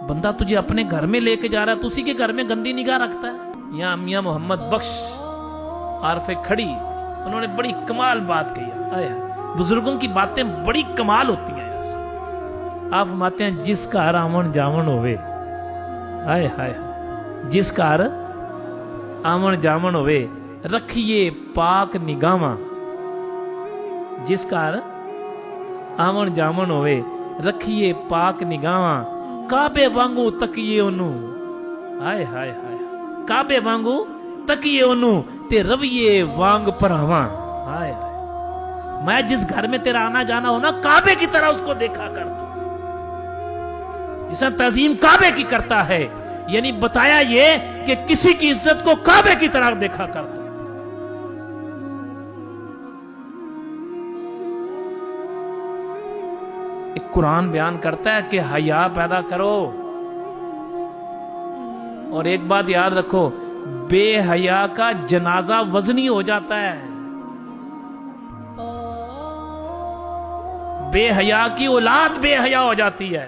بندہ تجھے اپنے گھر میں لے کے جا رہا ہے، تو اسی کے گھر میں گندی نگاہ رکھتا ہے۔ یہاں میاں محمد بخش عارف کھڑی، انہوں نے بڑی کمال بات کہی ہے۔ بزرگوں کی باتیں بڑی کمال ہوتی ہیں یار۔ آپ فرماتے ہیں جس کا آمن جامن ہوئے، ہائے ہائے، جس کا آمن جامن ہوئے رکھیے پاک نگاہاں، جس کا آمن جامن ہوئے رکھیے پاک نگاہاں، کعبے وانگو تکیے انہوں، ہائے ہائے ہائے، کعبے وانگو تکیے انہوں تے رویے وانگ پراواں، ہائے ہائے، میں جس گھر میں تیرا آنا جانا ہو نا، کعبے کی طرح اس کو دیکھا کر تو، جس نے تعظیم کعبے کی کرتا ہے، یعنی بتایا یہ کہ کسی کی عزت کو کعبے کی طرح دیکھا کر تو۔ ایک قرآن بیان کرتا ہے کہ حیا پیدا کرو، اور ایک بات یاد رکھو، بے حیا کا جنازہ وزنی ہو جاتا ہے، بے حیا کی اولاد بے حیا ہو جاتی ہے۔